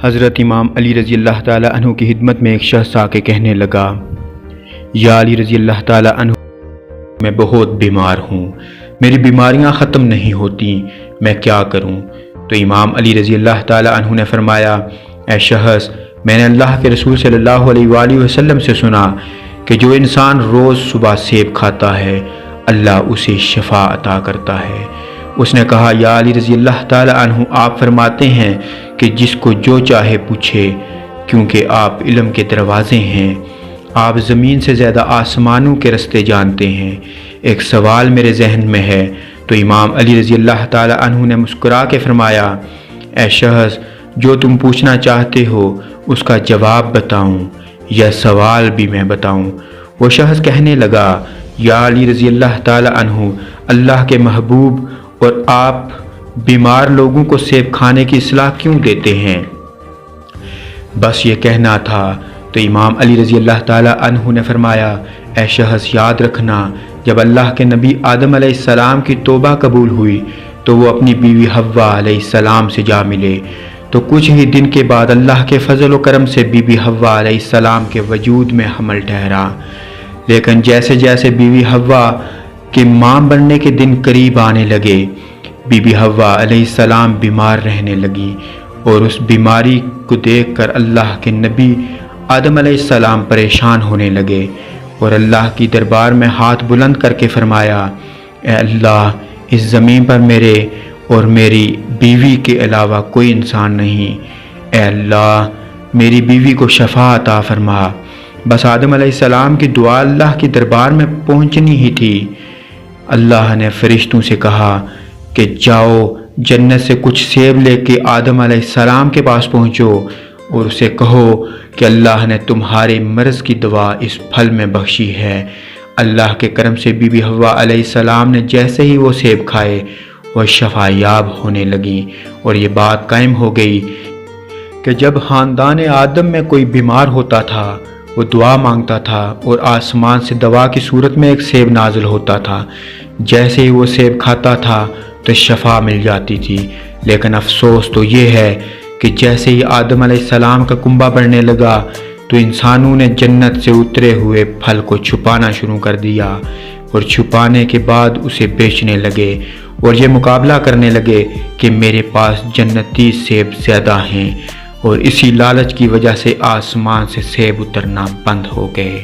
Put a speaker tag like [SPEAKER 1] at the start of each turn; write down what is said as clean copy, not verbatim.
[SPEAKER 1] حضرت امام علی رضی اللہ تعالیٰ عنہ کی خدمت میں ایک شخص آ کے کہنے لگا، یا علی رضی اللہ تعالیٰ عنہ، میں بہت بیمار ہوں، میری بیماریاں ختم نہیں ہوتی، میں کیا کروں؟ تو امام علی رضی اللہ تعالیٰ عنہ نے فرمایا، اے شخص، میں نے اللہ کے رسول صلی اللہ علیہ وآلہ وسلم سے سنا کہ جو انسان روز صبح سیب کھاتا ہے اللہ اسے شفا عطا کرتا ہے۔ اس نے کہا، یا علی رضی اللہ تعالیٰ عنہ، آپ فرماتے ہیں کہ جس کو جو چاہے پوچھے، کیونکہ آپ علم کے دروازے ہیں، آپ زمین سے زیادہ آسمانوں کے رستے جانتے ہیں۔ ایک سوال میرے ذہن میں ہے۔ تو امام علی رضی اللہ تعالیٰ عنہ نے مسکرا کے فرمایا، اے شخص، جو تم پوچھنا چاہتے ہو اس کا جواب بتاؤں یا سوال بھی میں بتاؤں؟ وہ شخص کہنے لگا، یا علی رضی اللہ تعالیٰ عنہ، اللہ کے محبوب، اور آپ بیمار لوگوں کو سیب کھانے کی اصلاح کیوں دیتے ہیں؟ بس یہ کہنا تھا۔ تو امام علی رضی اللہ تعالیٰ عنہ نے فرمایا، اے شخص، یاد رکھنا، جب اللہ کے نبی آدم علیہ السلام کی توبہ قبول ہوئی تو وہ اپنی بیوی حوا علیہ السلام سے جا ملے، تو کچھ ہی دن کے بعد اللہ کے فضل و کرم سے بی بی حوا علیہ السلام کے وجود میں حمل ٹھہرا۔ لیکن جیسے جیسے بی بی حوا کے ماں بننے کے دن قریب آنے لگے، بی بی حوا علیہ السلام بیمار رہنے لگی، اور اس بیماری کو دیکھ کر اللہ کے نبی آدم علیہ السلام پریشان ہونے لگے، اور اللہ کی دربار میں ہاتھ بلند کر کے فرمایا، اے اللہ، اس زمین پر میرے اور میری بیوی کے علاوہ کوئی انسان نہیں، اے اللہ، میری بیوی کو شفا عطا فرما۔ بس آدم علیہ السلام کی دعا اللہ کی دربار میں پہنچنی ہی تھی، اللہ نے فرشتوں سے کہا کہ جاؤ جنت سے کچھ سیب لے کے آدم علیہ السلام کے پاس پہنچو اور اسے کہو کہ اللہ نے تمہارے مرض کی دوا اس پھل میں بخشی ہے۔ اللہ کے کرم سے بی بی حوا علیہ السلام نے جیسے ہی وہ سیب کھائے وہ شفا یاب ہونے لگی، اور یہ بات قائم ہو گئی کہ جب خاندان آدم میں کوئی بیمار ہوتا تھا وہ دعا مانگتا تھا اور آسمان سے دوا کی صورت میں ایک سیب نازل ہوتا تھا، جیسے ہی وہ سیب کھاتا تھا تو شفا مل جاتی تھی۔ لیکن افسوس تو یہ ہے کہ جیسے ہی آدم علیہ السلام کا کنبہ بڑھنے لگا تو انسانوں نے جنت سے اترے ہوئے پھل کو چھپانا شروع کر دیا، اور چھپانے کے بعد اسے بیچنے لگے، اور یہ مقابلہ کرنے لگے کہ میرے پاس جنتی سیب زیادہ ہیں، اور اسی لالچ کی وجہ سے آسمان سے سیب اترنا بند ہو گئے۔